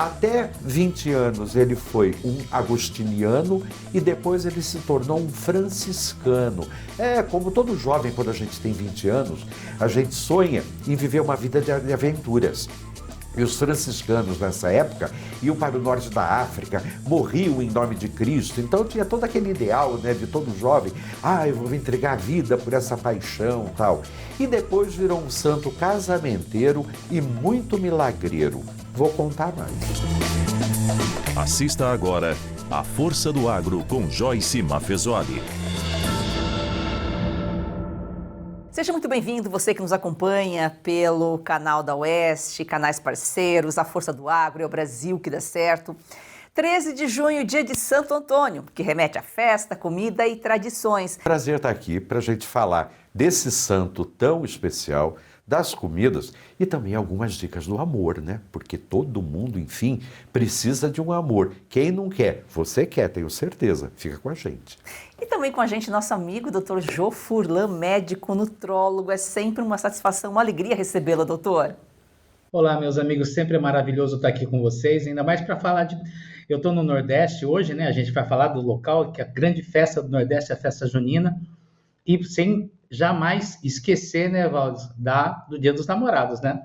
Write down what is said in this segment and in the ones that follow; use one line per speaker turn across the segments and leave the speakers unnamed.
Até 20 anos ele foi um agostiniano e depois ele se tornou um franciscano. Como todo jovem, quando a gente tem 20 anos, a gente sonha em viver uma vida de aventuras. E os franciscanos, nessa época, iam para o norte da África, morriam em nome de Cristo. Então tinha todo aquele ideal, né, de todo jovem. Eu vou me entregar a vida por essa paixão, tal. E depois virou um santo casamenteiro e muito milagreiro. Vou contar mais.
Assista agora A Força do Agro com Joyce Maffezoli.
Seja muito bem-vindo, você que nos acompanha pelo canal da Oeste, canais parceiros, A Força do Agro, é o Brasil que dá certo. 13 de junho, dia de Santo Antônio, que remete a festa, comida e tradições.
Prazer estar aqui para a gente falar desse santo tão especial, das comidas e também algumas dicas do amor, né? Porque todo mundo, enfim, precisa de um amor. Quem não quer? Você quer, tenho certeza. Fica com a gente.
E também com a gente, nosso amigo, Dr. Jô Furlan, médico nutrólogo. É sempre uma satisfação, uma alegria recebê-lo, doutor.
Olá, meus amigos. Sempre é maravilhoso estar aqui com vocês, ainda mais para falar de... Eu estou no Nordeste hoje, né? A gente vai falar do local, que é a grande festa do Nordeste, a festa junina. E sem jamais esquecer, né, Valdes, do Dia dos Namorados, né?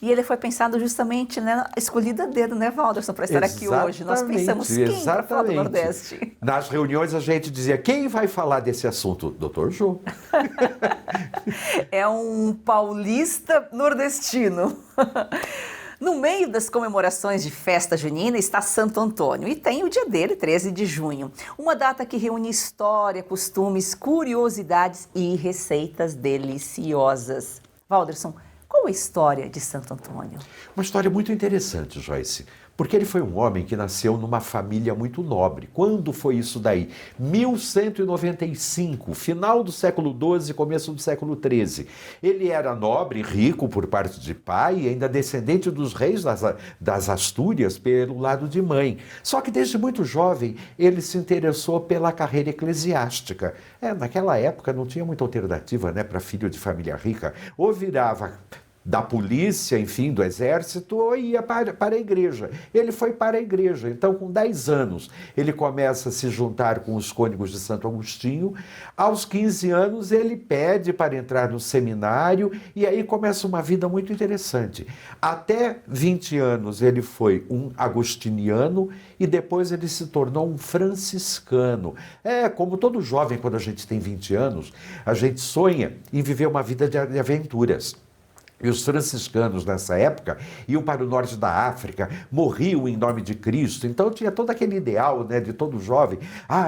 E ele foi pensado justamente, né, escolhido a dedo, né, Walderson, para estar aqui hoje. Nós pensamos quem para falar do Nordeste.
Nas reuniões a gente dizia, quem vai falar desse assunto? Dr. Jô.
É um paulista nordestino. No meio das comemorações de festa junina está Santo Antônio e tem o dia dele, 13 de junho. Uma data que reúne história, costumes, curiosidades e receitas deliciosas. Walderson, qual a história de Santo Antônio?
Uma história muito interessante, Joyce, porque ele foi um homem que nasceu numa família muito nobre. Quando foi isso daí? 1195, final do século XII, começo do século XIII. Ele era nobre, rico por parte de pai e ainda descendente dos reis das Astúrias pelo lado de mãe. Só que desde muito jovem ele se interessou pela carreira eclesiástica. Naquela época não tinha muita alternativa, né, para filho de família rica. Ou virava da polícia, enfim, do exército, ou ia para a igreja. Ele foi para a igreja. Então, com 10 anos, ele começa a se juntar com os cônegos de Santo Agostinho. Aos 15 anos, ele pede para entrar no seminário e aí começa uma vida muito interessante. Até 20 anos, ele foi um agostiniano e depois ele se tornou um franciscano. Como todo jovem, quando a gente tem 20 anos, a gente sonha em viver uma vida de aventuras. E os franciscanos, nessa época, iam para o norte da África, morriam em nome de Cristo. Então tinha todo aquele ideal, né, de todo jovem.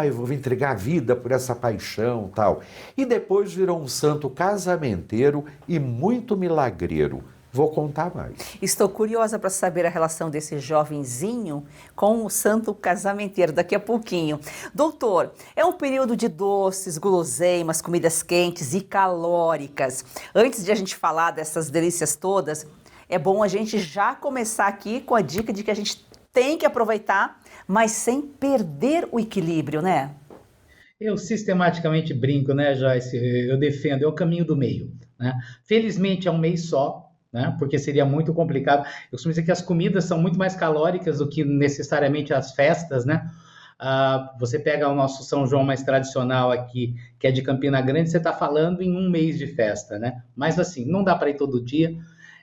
Eu vou me entregar a vida por essa paixão, tal. E depois virou um santo casamenteiro e muito milagreiro. Vou contar mais.
Estou curiosa para saber a relação desse jovenzinho com o santo casamenteiro daqui a pouquinho. Doutor, é um período de doces, guloseimas, comidas quentes e calóricas. Antes de a gente falar dessas delícias todas, é bom a gente já começar aqui com a dica de que a gente tem que aproveitar, mas sem perder o equilíbrio, né?
Eu sistematicamente brinco, né, Joyce? Eu defendo, é o caminho do meio, né? Felizmente é um mês só, né? Porque seria muito complicado. Eu costumo dizer que as comidas são muito mais calóricas do que necessariamente as festas, né? Você pega o nosso São João mais tradicional aqui, que é de Campina Grande, você está falando em um mês de festa, né? Mas assim, não dá para ir todo dia.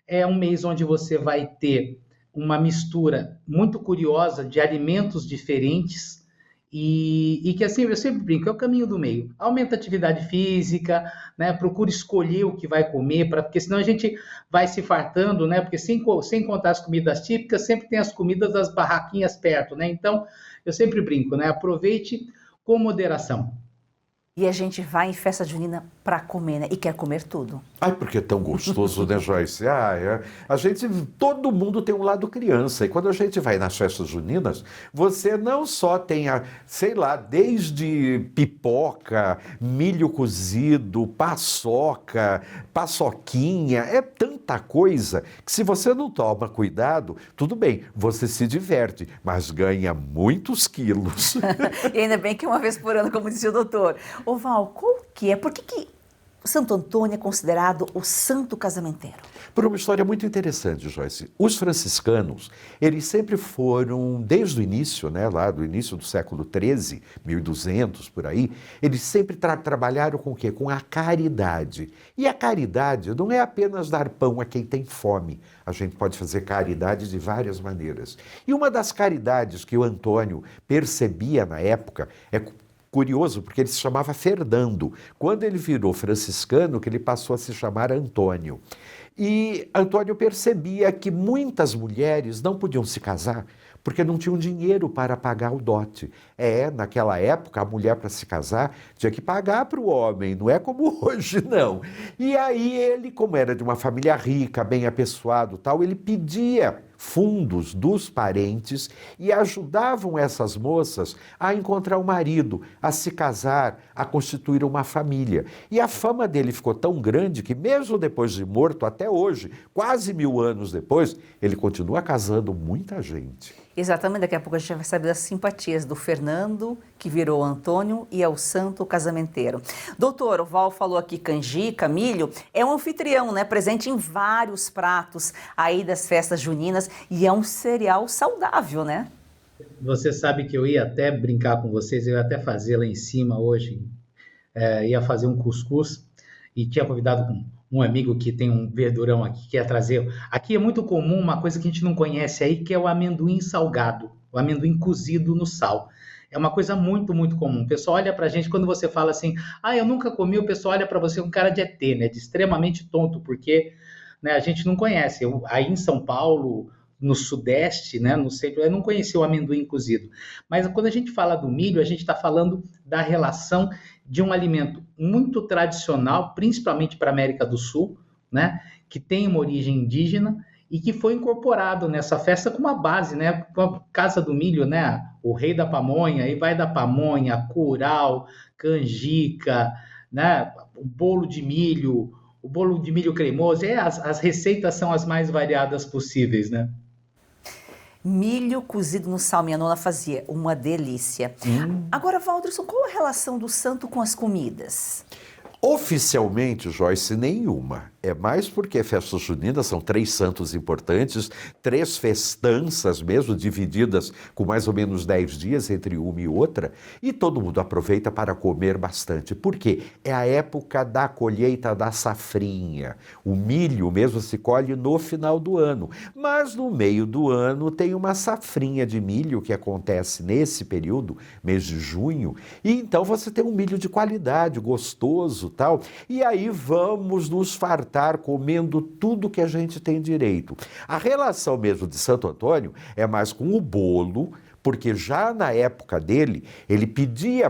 É um mês onde você vai ter uma mistura muito curiosa de alimentos diferentes e que assim, eu sempre brinco, é o caminho do meio. Aumenta a atividade física, né? Procura escolher o que vai comer, porque senão a gente vai se fartando, né? Porque sem contar as comidas típicas, sempre tem as comidas das barraquinhas perto, né? Então, eu sempre brinco, né? Aproveite com moderação.
E a gente vai em festa junina para comer, né? E quer comer tudo.
Porque é tão gostoso, né, Joyce? Todo mundo tem um lado criança. E quando a gente vai nas festas juninas, você não só tem desde pipoca, milho cozido, paçoca, paçoquinha, é tanta coisa que se você não toma cuidado, tudo bem, você se diverte, mas ganha muitos quilos.
E ainda bem que uma vez por ano, como disse o doutor. Ô Val, qual que é? Por que Santo Antônio é considerado o santo casamenteiro?
Por uma história muito interessante, Joyce. Os franciscanos, eles sempre foram, desde o início, né, lá do início do século XIII, 1200, por aí, eles sempre trabalharam com o quê? Com a caridade. E a caridade não é apenas dar pão a quem tem fome. A gente pode fazer caridade de várias maneiras. E uma das caridades que o Antônio percebia na época é curioso, porque ele se chamava Fernando. Quando ele virou franciscano, que ele passou a se chamar Antônio. E Antônio percebia que muitas mulheres não podiam se casar porque não tinham dinheiro para pagar o dote. Naquela época, a mulher para se casar tinha que pagar para o homem, não é como hoje, não. E aí ele, como era de uma família rica, bem apessoado, tal, ele pedia fundos dos parentes e ajudavam essas moças a encontrar um marido, a se casar, a constituir uma família. E a fama dele ficou tão grande que mesmo depois de morto, até hoje, quase 1000 anos depois, ele continua casando muita gente.
Exatamente, daqui a pouco a gente vai saber das simpatias do Fernando, que virou Antônio, e é o santo casamenteiro. Doutor, o Val falou aqui canjica, milho, é um anfitrião, né? Presente em vários pratos aí das festas juninas, e é um cereal saudável, né?
Você sabe que eu ia até brincar com vocês, eu ia até fazer lá em cima hoje, ia fazer um cuscuz, e tinha convidado um amigo que tem um verdurão aqui, que ia trazer. Aqui é muito comum uma coisa que a gente não conhece aí, que é o amendoim salgado, o amendoim cozido no sal. É uma coisa muito, muito comum. O pessoal olha pra gente, quando você fala assim, eu nunca comi, o pessoal olha pra você com cara de ET, né? De extremamente tonto, porque, né, a gente não conhece. Aí em São Paulo, no Sudeste, né, no centro, eu não conhecia o amendoim cozido. Mas quando a gente fala do milho, a gente está falando da relação de um alimento muito tradicional, principalmente para a América do Sul, né, que tem uma origem indígena e que foi incorporado nessa festa com uma base, né, com a Casa do Milho, né, o rei da pamonha, aí vai da pamonha, curau, canjica, né, o bolo de milho cremoso, as receitas são as mais variadas possíveis, né?
Milho cozido no sal, minha nona fazia, uma delícia. Agora, Valderson, qual a relação do santo com as comidas?
Oficialmente, Joyce, nenhuma. É mais porque festas juninas são 3 santos importantes, 3 festanças mesmo, divididas com mais ou menos 10 dias entre uma e outra, e todo mundo aproveita para comer bastante. Por quê? É a época da colheita da safrinha. O milho mesmo se colhe no final do ano, mas no meio do ano tem uma safrinha de milho que acontece nesse período, mês de junho, e então você tem um milho de qualidade, gostoso, tal, e aí vamos nos fartar comendo tudo que a gente tem direito. A relação mesmo de Santo Antônio é mais com o bolo, porque já na época dele, ele pedia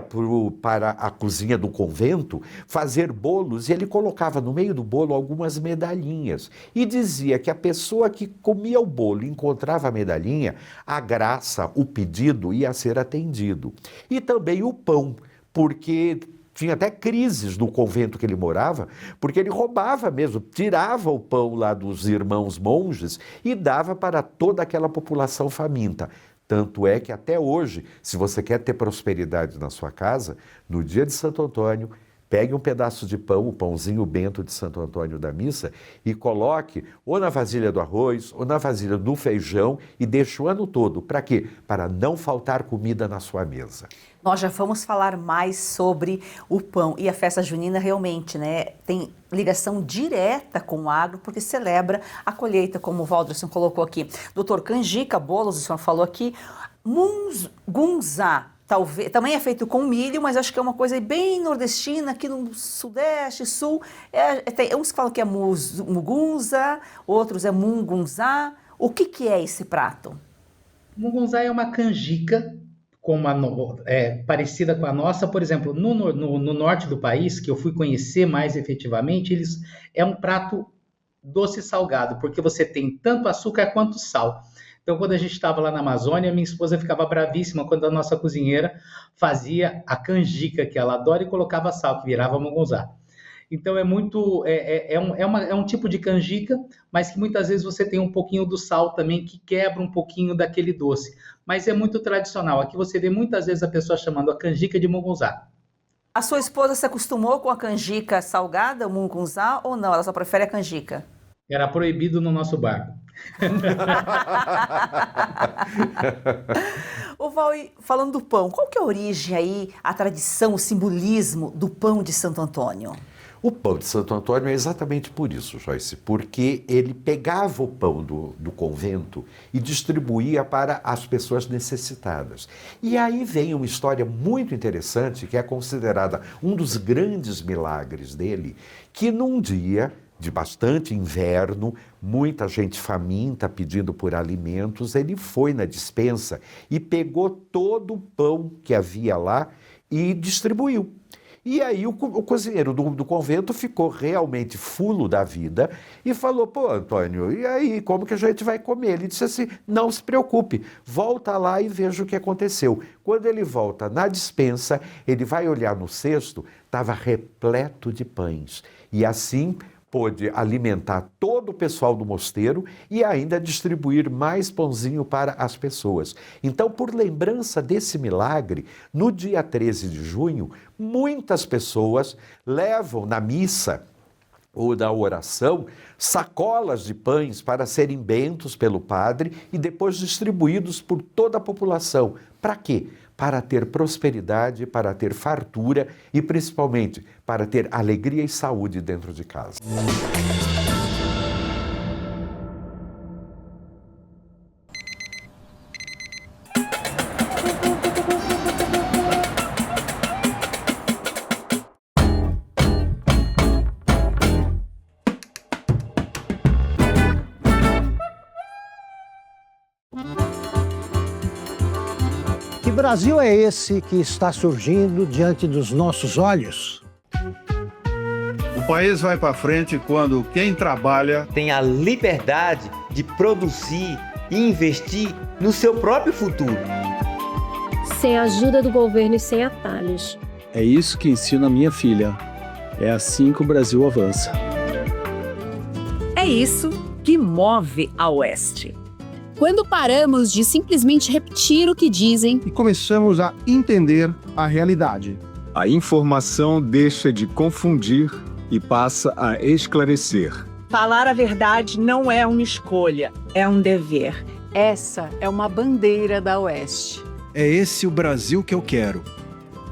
para a cozinha do convento fazer bolos e ele colocava no meio do bolo algumas medalhinhas e dizia que a pessoa que comia o bolo e encontrava a medalhinha, a graça, o pedido ia ser atendido. E também o pão, porque tinha até crises no convento que ele morava, porque ele roubava mesmo, tirava o pão lá dos irmãos monges e dava para toda aquela população faminta. Tanto é que até hoje, se você quer ter prosperidade na sua casa, no dia de Santo Antônio, pegue um pedaço de pão, o pãozinho bento de Santo Antônio da missa, e coloque ou na vasilha do arroz ou na vasilha do feijão e deixe o ano todo. Para quê? Para não faltar comida na sua mesa.
Nós já vamos falar mais sobre o pão. E a festa junina realmente, né, tem ligação direta com o agro, porque celebra a colheita, como o Valderson colocou aqui. Doutor, canjica, bolos, o senhor falou aqui. Mungunzá, talvez, também é feito com milho, mas acho que é uma coisa bem nordestina, aqui no Sudeste, Sul. Tem uns que falam que é mugunza, outros é mungunzá. O que é esse prato?
Mungunzá é uma canjica parecida com a nossa. Por exemplo, no norte do país, que eu fui conhecer mais efetivamente, é um prato doce e salgado, porque você tem tanto açúcar quanto sal. Então, quando a gente estava lá na Amazônia, minha esposa ficava bravíssima quando a nossa cozinheira fazia a canjica, que ela adora, e colocava sal, que virava mungunzá. Então, é um tipo de canjica, mas que muitas vezes você tem um pouquinho do sal também, que quebra um pouquinho daquele doce. Mas é muito tradicional. Aqui você vê muitas vezes a pessoa chamando a canjica de mungunzá.
A sua esposa se acostumou com a canjica salgada, o mungunzá, ou não? Ela só prefere a canjica?
Era proibido no nosso barco.
Ô Val, falando do pão, qual que é a origem aí, a tradição, o simbolismo do pão de Santo Antônio?
O pão de Santo Antônio é exatamente por isso, Joyce, porque ele pegava o pão do convento e distribuía para as pessoas necessitadas. E aí vem uma história muito interessante, que é considerada um dos grandes milagres dele, que num dia de bastante inverno, muita gente faminta pedindo por alimentos, ele foi na despensa e pegou todo o pão que havia lá e distribuiu. E aí o cozinheiro do convento ficou realmente fulo da vida e falou, pô, Antônio, e aí, como que a gente vai comer? Ele disse assim, não se preocupe, volta lá e veja o que aconteceu. Quando ele volta na despensa, ele vai olhar no cesto, estava repleto de pães. E assim pôde alimentar todo o pessoal do mosteiro e ainda distribuir mais pãozinho para as pessoas. Então, por lembrança desse milagre, no dia 13 de junho, muitas pessoas levam na missa ou na oração sacolas de pães para serem bentos pelo padre e depois distribuídos por toda a população. Para quê? Para ter prosperidade, para ter fartura e, principalmente, para ter alegria e saúde dentro de casa.
Que Brasil é esse que está surgindo diante dos nossos olhos?
O país vai para frente quando quem trabalha
tem a liberdade de produzir e investir no seu próprio futuro.
Sem a ajuda do governo e sem atalhos.
É isso que ensino a minha filha. É assim que o Brasil avança.
É isso que move a Oeste.
Quando paramos de simplesmente repetir o que dizem
e começamos a entender a realidade.
A informação deixa de confundir e passa a esclarecer.
Falar a verdade não é uma escolha, é um dever.
Essa é uma bandeira da Oeste.
É esse o Brasil que eu quero.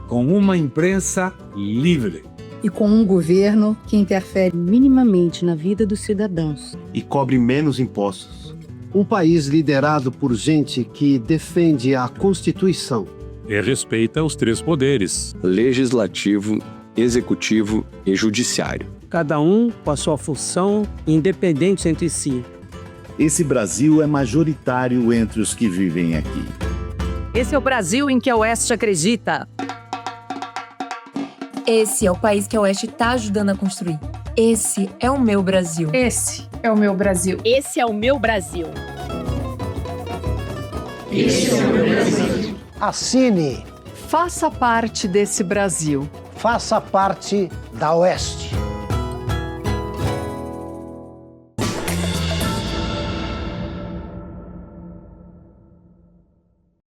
Com uma imprensa livre.
E com um governo que interfere minimamente na vida dos cidadãos.
E cobre menos impostos.
Um país liderado por gente que defende a Constituição.
E respeita os três poderes:
legislativo, executivo e judiciário.
Cada um com a sua função, independentes entre si.
Esse Brasil é majoritário entre os que vivem aqui.
Esse é o Brasil em que a Oeste acredita.
Esse é o país que a Oeste está ajudando a construir. Esse é o meu Brasil.
Esse é o meu Brasil.
Esse é o meu Brasil.
Esse é o meu Brasil.
Assine.
Faça parte desse Brasil.
Faça parte da Oeste.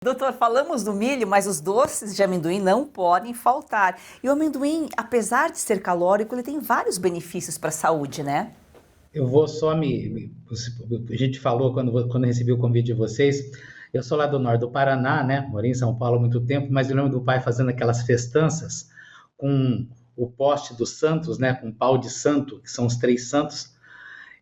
Doutor, falamos do milho, mas os doces de amendoim não podem faltar. E o amendoim, apesar de ser calórico, ele tem vários benefícios para a saúde, né?
Eu vou só a gente falou quando recebi o convite de vocês, eu sou lá do norte do Paraná, né? Morei em São Paulo há muito tempo, mas eu lembro do pai fazendo aquelas festanças com o poste dos santos, né? Com o pau de santo, que são os 3 santos.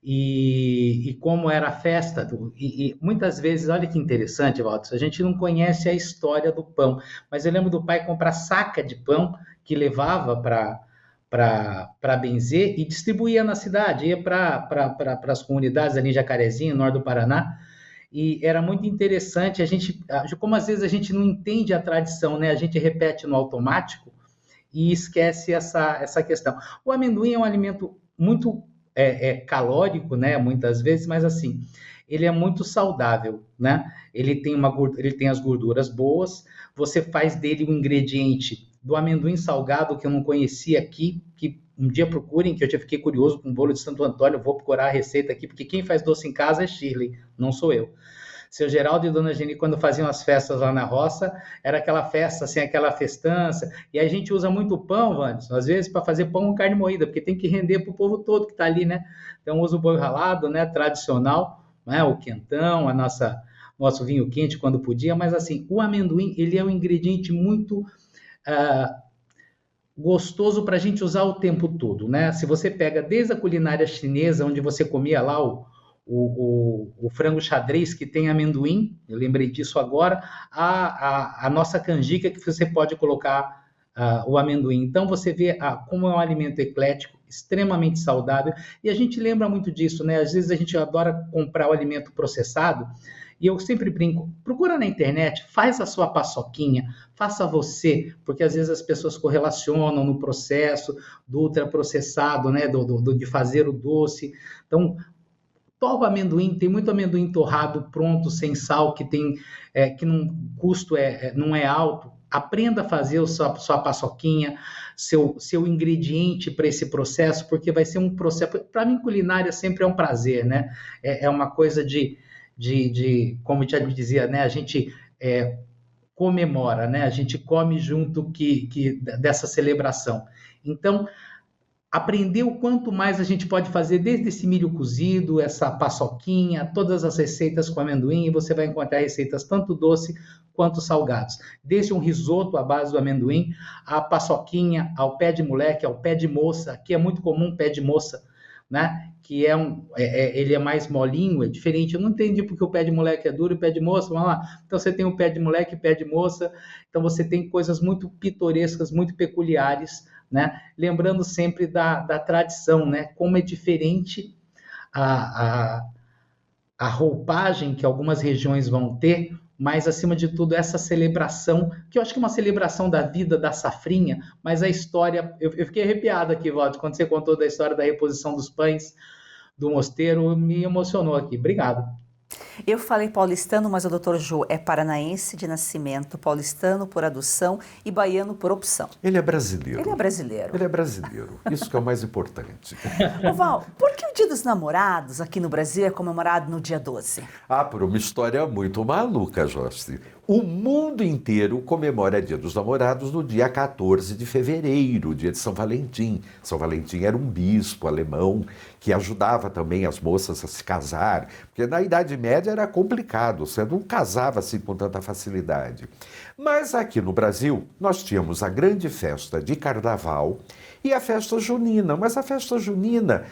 E como era a festa, e muitas vezes, olha que interessante, Walter, a gente não conhece a história do pão, mas eu lembro do pai comprar saca de pão que levava para benzer e distribuía na cidade, ia para as comunidades ali em Jacarezinho, no norte do Paraná, e era muito interessante, como às vezes a gente não entende a tradição, né? A gente repete no automático e esquece essa questão. O amendoim é um alimento muito calórico, né, muitas vezes, mas assim, ele é muito saudável, né? Ele tem as gorduras boas, você faz dele um ingrediente do amendoim salgado que eu não conhecia aqui, que um dia procurem, que eu já fiquei curioso com o bolo de Santo Antônio, eu vou procurar a receita aqui, porque quem faz doce em casa é Shirley, não sou eu. Seu Geraldo e Dona Geni, quando faziam as festas lá na roça, era aquela festa, assim, aquela festança. E a gente usa muito pão, Wanderson, às vezes, para fazer pão com carne moída, porque tem que render para o povo todo que está ali, né? Então, usa o boi ralado, né? Tradicional, né? O quentão, nosso vinho quente quando podia. Mas, assim, o amendoim, ele é um ingrediente muito gostoso para a gente usar o tempo todo, né? Se você pega desde a culinária chinesa, onde você comia lá o frango xadrez que tem amendoim, eu lembrei disso agora, a nossa canjica que você pode colocar o amendoim. Então você vê como é um alimento eclético, extremamente saudável, e a gente lembra muito disso, né? Às vezes a gente adora comprar o alimento processado, e eu sempre brinco, procura na internet, faz a sua paçoquinha, faça você, porque às vezes as pessoas correlacionam no processo do ultraprocessado, né? De fazer o doce. Então, torra o amendoim, tem muito amendoim torrado pronto, sem sal, que o custo não é alto. Aprenda a fazer a sua paçoquinha, seu ingrediente para esse processo, porque vai ser um processo... Para mim, culinária sempre é um prazer, né? É uma coisa de como eu já dizia, né? A gente comemora, né? A gente come junto dessa celebração. Então, aprender o quanto mais a gente pode fazer desde esse milho cozido, essa paçoquinha, todas as receitas com amendoim, e você vai encontrar receitas tanto doce quanto salgados. Desde um risoto à base do amendoim, a paçoquinha, ao pé de moleque, ao pé de moça. Aqui é muito comum pé de moça, né? Que ele é mais molinho, é diferente. Eu não entendi porque o pé de moleque é duro e o pé de moça, vamos lá. Então você tem o pé de moleque e pé de moça. Então você tem coisas muito pitorescas, muito peculiares, né? Lembrando sempre da tradição, né? Como é diferente a roupagem que algumas regiões vão ter, mas, acima de tudo, essa celebração, que eu acho que é uma celebração da vida, da safrinha, mas a história... Eu fiquei arrepiado aqui, Walter, quando você contou da história da reposição dos pães do mosteiro, me emocionou aqui. Obrigado.
Eu falei paulistano, mas o doutor Jô é paranaense de nascimento, paulistano por adoção e baiano por opção.
Ele é brasileiro.
Ele é brasileiro.
Ele é brasileiro. Isso que é o mais importante.
Ô Val, por que o Dia dos Namorados aqui no Brasil é comemorado no dia 12?
Por uma história muito maluca, Joyce. O mundo inteiro comemora Dia dos Namorados no dia 14 de fevereiro, dia de São Valentim. São Valentim era um bispo alemão que ajudava também as moças a se casar, porque na Idade Média era complicado, você não casava assim com tanta facilidade. Mas aqui no Brasil, nós tínhamos a grande festa de Carnaval e a festa junina. Mas a festa junina,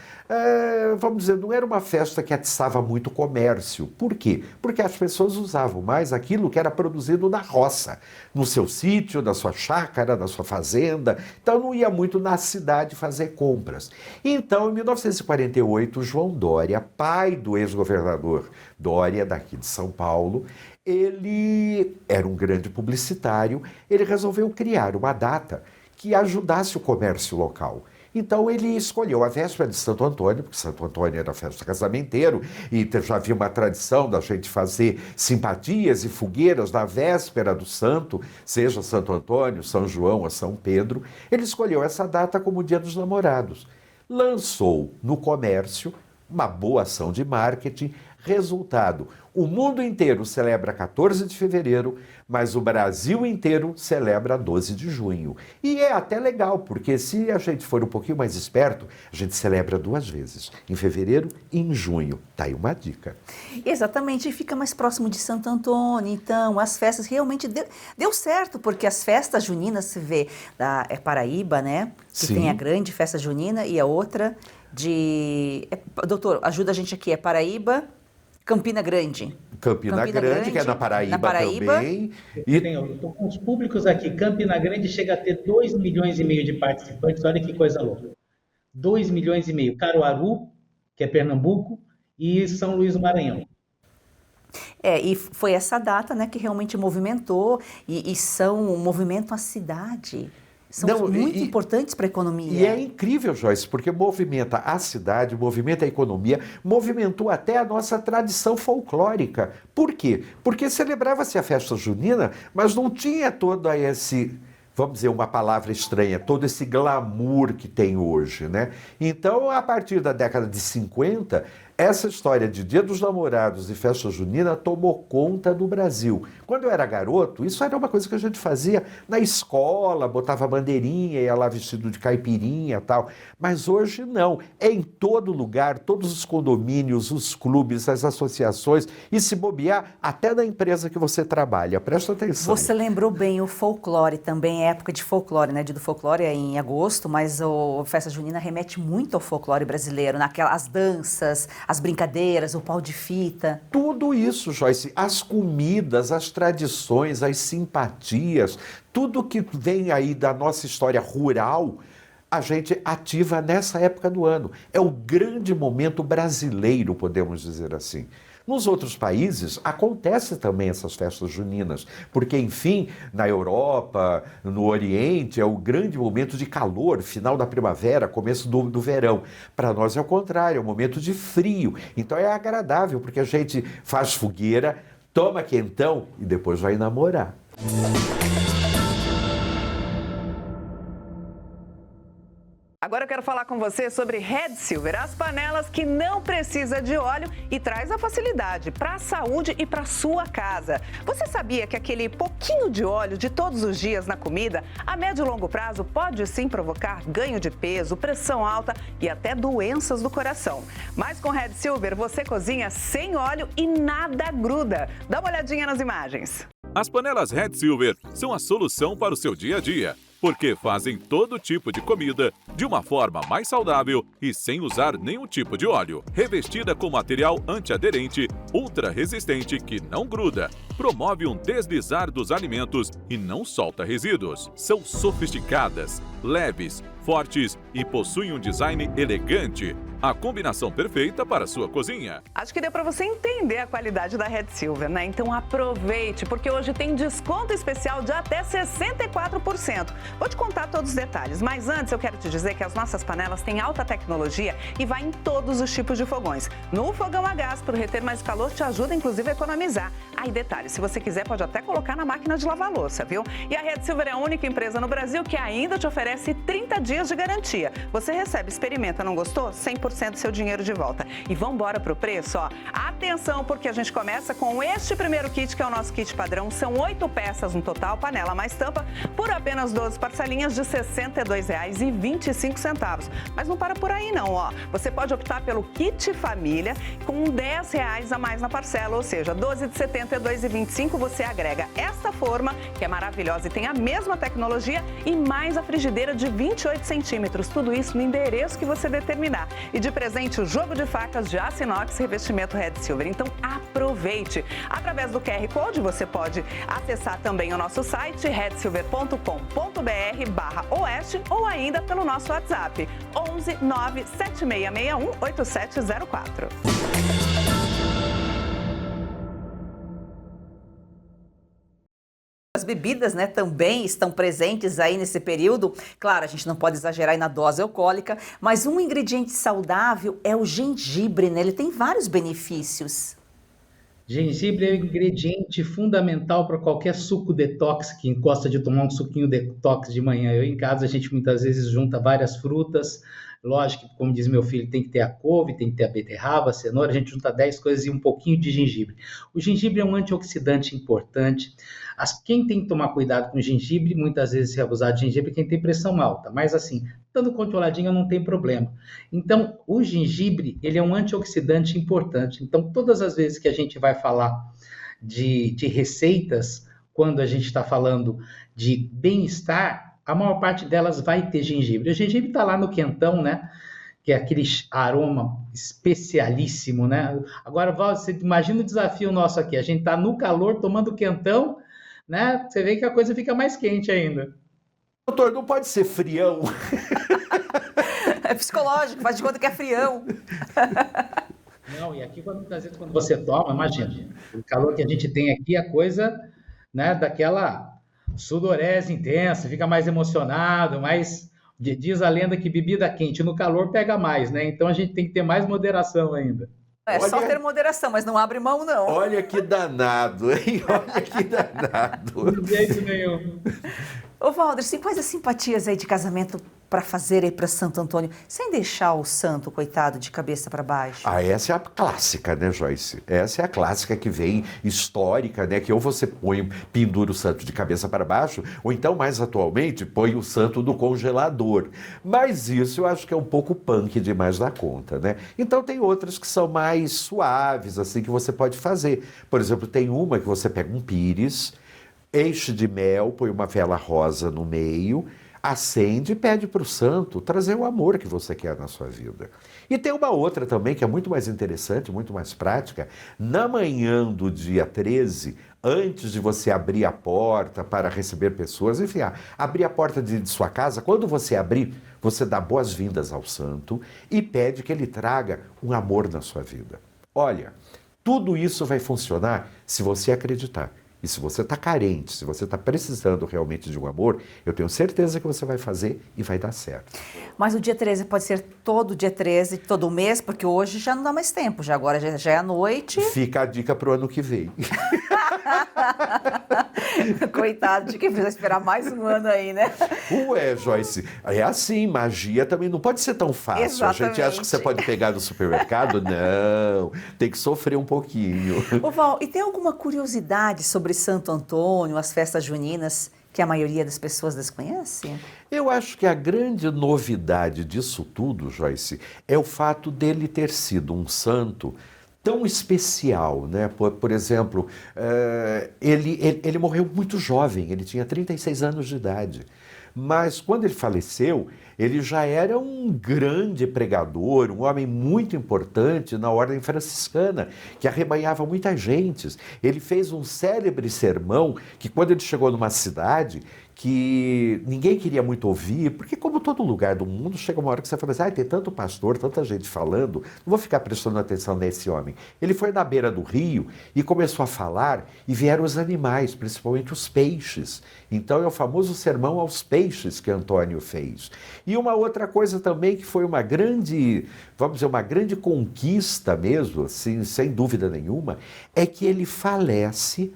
vamos dizer, não era uma festa que atiçava muito o comércio. Por quê? Porque as pessoas usavam mais aquilo que era produzido na roça, no seu sítio, na sua chácara, na sua fazenda. Então não ia muito na cidade fazer compras. Então, em 1948, João Dória, pai do ex-governador Dória, daqui de São Paulo, ele era um grande publicitário, ele resolveu criar uma data que ajudasse o comércio local. Então ele escolheu a véspera de Santo Antônio, porque Santo Antônio era a festa casamenteiro, e já havia uma tradição da gente fazer simpatias e fogueiras na véspera do santo, seja Santo Antônio, São João ou São Pedro. Ele escolheu essa data como o Dia dos Namorados. Lançou no comércio uma boa ação de marketing. Resultado, o mundo inteiro celebra 14 de fevereiro, mas o Brasil inteiro celebra 12 de junho. E é até legal, porque se a gente for um pouquinho mais esperto, a gente celebra 2 vezes, em fevereiro e em junho. Tá aí uma dica.
Exatamente, e fica mais próximo de Santo Antônio, então as festas realmente deu certo, porque as festas juninas, se vê, é Paraíba, né? Que
Sim.
Tem a grande festa junina e a outra doutor, ajuda a gente aqui, é Paraíba... Campina Grande.
Campina Grande, que é na Paraíba também.
Eu estou com os públicos aqui. Campina Grande chega a ter 2,5 milhões de participantes. Olha que coisa louca. 2,5 milhões. Caruaru, que é Pernambuco, e São Luís do Maranhão.
E foi essa data, né, que realmente movimentou, movimentam a cidade. São muito importantes para a economia.
E é incrível, Joyce, porque movimenta a cidade, movimenta a economia, movimentou até a nossa tradição folclórica. Por quê? Porque celebrava-se a festa junina, mas não tinha todo esse, vamos dizer uma palavra estranha, todo esse glamour que tem hoje, né? Então, a partir da década de 50, Essa história de Dia dos Namorados e festa junina tomou conta do Brasil. Quando eu era garoto, isso era uma coisa que a gente fazia na escola, botava bandeirinha, ia lá vestido de caipirinha e tal. Mas hoje não. É em todo lugar, todos os condomínios, os clubes, as associações, e se bobear, até na empresa que você trabalha. Presta atenção.
Você lembrou bem o folclore, também é época de folclore, né? Dia do folclore é em agosto, mas a festa junina remete muito ao folclore brasileiro, as danças, as brincadeiras, o pau de fita.
Tudo isso, Joyce, as comidas, as tradições, as simpatias, tudo que vem aí da nossa história rural, a gente ativa nessa época do ano. É o grande momento brasileiro, podemos dizer assim. Nos outros países, acontece também essas festas juninas, porque, enfim, na Europa, no Oriente, é o grande momento de calor, final da primavera, começo do verão. Para nós é o contrário, é um momento de frio. Então é agradável, porque a gente faz fogueira, toma quentão e depois vai namorar.
Agora eu quero falar com você sobre Red Silver, as panelas que não precisa de óleo e traz a facilidade para a saúde e para sua casa. Você sabia que aquele pouquinho de óleo de todos os dias na comida, a médio e longo prazo, pode sim provocar ganho de peso, pressão alta e até doenças do coração? Mas com Red Silver você cozinha sem óleo e nada gruda. Dá uma olhadinha nas imagens.
As panelas Red Silver são a solução para o seu dia a dia, porque fazem todo tipo de comida de uma forma mais saudável e sem usar nenhum tipo de óleo. Revestida com material antiaderente, ultra resistente que não gruda, promove um deslizar dos alimentos e não solta resíduos. São sofisticadas, leves, fortes e possuem um design elegante. A combinação perfeita para a sua cozinha.
Acho que deu para você entender a qualidade da Red Silver, né? Então aproveite, porque hoje tem desconto especial de até 64%. Vou te contar todos os detalhes, mas antes eu quero te dizer que as nossas panelas têm alta tecnologia e vai em todos os tipos de fogões. No fogão a gás, para reter mais calor, te ajuda inclusive a economizar. Aí detalhe, se você quiser pode até colocar na máquina de lavar louça, viu? E a Red Silver é a única empresa no Brasil que ainda te oferece 30 dias de garantia. Você recebe, experimenta, não gostou? 100% do seu dinheiro de volta. E vamos embora pro preço, ó. Atenção, porque a gente começa com este primeiro kit, que é o nosso kit padrão. São 8 peças no total, panela mais tampa, por apenas 12 parcelinhas de R$ 62,25. Mas não para por aí não, ó. Você pode optar pelo kit família com R$ 10 a mais na parcela, ou seja, 12 de R$ 72,25 você agrega esta forma, que é maravilhosa e tem a mesma tecnologia, e mais a frigideira de 28 centímetros. Tudo isso no endereço que você determinar. E de presente o jogo de facas de aço inox revestimento Red Silver. Então aproveite! Através do QR Code você pode acessar também o nosso site redsilver.com.br/oeste ou ainda pelo nosso WhatsApp 11 97661 8704.
As bebidas, né, também estão presentes aí nesse período. Claro, a gente não pode exagerar aí na dose alcoólica, mas um ingrediente saudável é o gengibre, né? Ele tem vários benefícios.
Gengibre é um ingrediente fundamental para qualquer suco detox, que gosta de tomar um suquinho detox de manhã. Eu em casa, a gente muitas vezes junta várias frutas. Lógico que, como diz meu filho, tem que ter a couve, tem que ter a beterraba, a cenoura, a gente junta 10 coisas e um pouquinho de gengibre. O gengibre é um antioxidante importante. Quem tem que tomar cuidado com o gengibre, muitas vezes se abusar de gengibre, é quem tem pressão alta. Mas assim, estando controladinho não tem problema. Então, o gengibre, ele é um antioxidante importante. Então, todas as vezes que a gente vai falar de receitas, quando a gente está falando de bem-estar, a maior parte delas vai ter gengibre. O gengibre está lá no quentão, né? Que é aquele aroma especialíssimo, né? Agora, você imagina o desafio nosso aqui. A gente está no calor, tomando quentão, né? Você vê que a coisa fica mais quente ainda.
Doutor, não pode ser frião.
É psicológico, faz de conta que é frião.
Não, e aqui, muitas vezes, quando você toma, imagina, o calor que a gente tem aqui, a coisa, né, daquela sudorese intensa, fica mais emocionado, mais... Diz a lenda que bebida quente no calor pega mais, né? Então a gente tem que ter mais moderação ainda.
É só ter moderação, mas não abre mão, não.
Olha que danado, hein? Olha que danado.
De jeito nenhum.
Ô, Valder, quais as simpatias aí de casamento para fazer aí para Santo Antônio, sem deixar o santo, coitado, de cabeça para baixo?
Essa é a clássica, né, Joyce? Essa é a clássica que vem histórica, né? Que ou você pendura o santo de cabeça para baixo, ou então, mais atualmente, põe o santo no congelador. Mas isso eu acho que é um pouco punk demais da conta, né? Então tem outras que são mais suaves, assim, que você pode fazer. Por exemplo, tem uma que você pega um pires, enche de mel, põe uma vela rosa no meio, acende e pede para o santo trazer o amor que você quer na sua vida. E tem uma outra também que é muito mais interessante, muito mais prática. Na manhã do dia 13, antes de você abrir a porta para receber pessoas, enfim, abrir a porta de sua casa, quando você abrir, você dá boas-vindas ao santo e pede que ele traga um amor na sua vida. Olha, tudo isso vai funcionar se você acreditar. E se você está carente, se você está precisando realmente de um amor, eu tenho certeza que você vai fazer e vai dar certo.
Mas o dia 13 pode ser todo dia 13, todo mês, porque hoje já não dá mais tempo, agora já é a noite.
Fica a dica para o ano que vem.
Coitado de quem precisa esperar mais um ano aí, né?
Ué, Joyce, é assim, magia também não pode ser tão fácil.
Exatamente.
A gente acha que você pode pegar no supermercado, não, tem que sofrer um pouquinho.
Ô Val, e tem alguma curiosidade sobre Santo Antônio, as festas juninas, que a maioria das pessoas desconhece?
Eu acho que a grande novidade disso tudo, Joyce, é o fato dele ter sido um santo tão especial, né? Por exemplo, ele morreu muito jovem, ele tinha 36 anos de idade. Mas quando ele faleceu, ele já era um grande pregador, um homem muito importante na ordem franciscana, que arrebanhava muita gente. Ele fez um célebre sermão que, quando ele chegou numa cidade que ninguém queria muito ouvir, porque como todo lugar do mundo, chega uma hora que você fala assim, tem tanto pastor, tanta gente falando, não vou ficar prestando atenção nesse homem. Ele foi na beira do rio e começou a falar, e vieram os animais, principalmente os peixes. Então é o famoso sermão aos peixes que Antônio fez. E uma outra coisa também que foi uma grande, vamos dizer, uma grande conquista mesmo, assim, sem dúvida nenhuma, é que ele falece.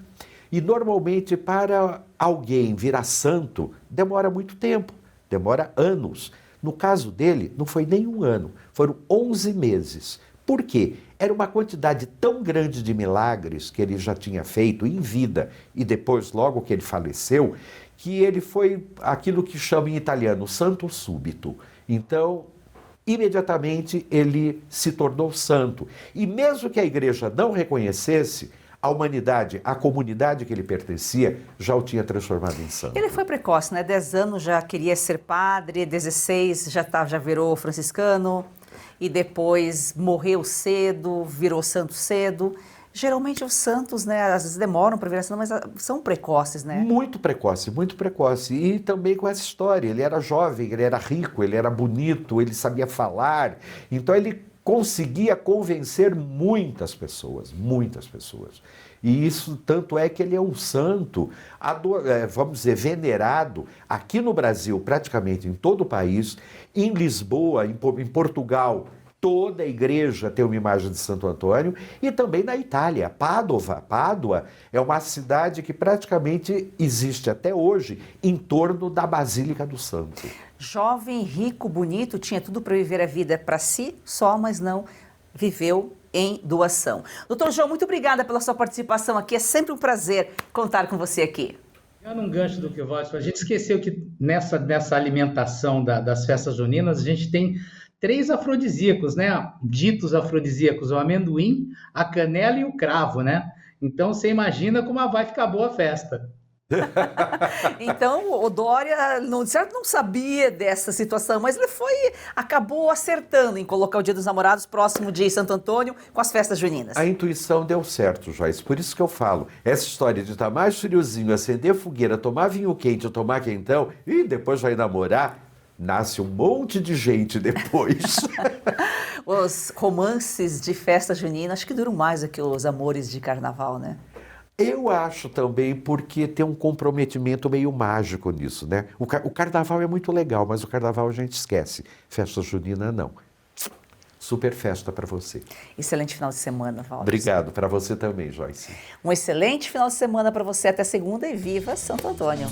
E normalmente para alguém virar santo demora muito tempo, demora anos. No caso dele não foi nem um ano, foram 11 meses. Por quê? Era uma quantidade tão grande de milagres que ele já tinha feito em vida e depois, logo que ele faleceu, que ele foi aquilo que chama em italiano santo súbito. Então, imediatamente ele se tornou santo. E mesmo que a igreja não reconhecesse, a humanidade, a comunidade que ele pertencia, já o tinha transformado em santo.
Ele foi precoce, né? 10 anos já queria ser padre, 16 já virou franciscano, e depois morreu cedo, virou santo cedo. Geralmente os santos, né, às vezes demoram para virar santo, mas são precoces, né? Muito precoce,
muito precoce. E também com essa história, ele era jovem, ele era rico, ele era bonito, ele sabia falar, então ele conseguia convencer muitas pessoas. E isso tanto é que ele é um santo, vamos dizer, venerado aqui no Brasil, praticamente em todo o país, em Lisboa, em Portugal, toda a igreja tem uma imagem de Santo Antônio, e também na Itália, Pádua é uma cidade que praticamente existe até hoje em torno da Basílica do Santo.
Jovem, rico, bonito, tinha tudo para viver a vida para si só, mas não viveu em doação. Doutor João, muito obrigada pela sua participação aqui, é sempre um prazer contar com você aqui.
Pegando um gancho do que o Valdir falou, a gente esqueceu que nessa alimentação das festas juninas, a gente tem 3 afrodisíacos, né? Ditos afrodisíacos, o amendoim, a canela e o cravo, né? Então você imagina como vai ficar boa a festa.
Então o Dória não sabia dessa situação, mas ele acabou acertando em colocar o Dia dos Namorados próximo de Santo Antônio com as festas juninas.
A intuição deu certo, Joyce, por isso que eu falo, essa história de estar mais friozinho, acender fogueira, tomar vinho quente, tomar quentão e depois vai namorar, nasce um monte de gente depois.
Os romances de festa junina acho que duram mais do que os amores de carnaval, né?
Eu acho também porque tem um comprometimento meio mágico nisso, né? O carnaval é muito legal, mas o carnaval a gente esquece. Festa junina, não. Super festa para você.
Excelente final de semana, Valdir.
Obrigado, para você também, Joyce.
Um excelente final de semana para você. Até segunda e viva Santo Antônio.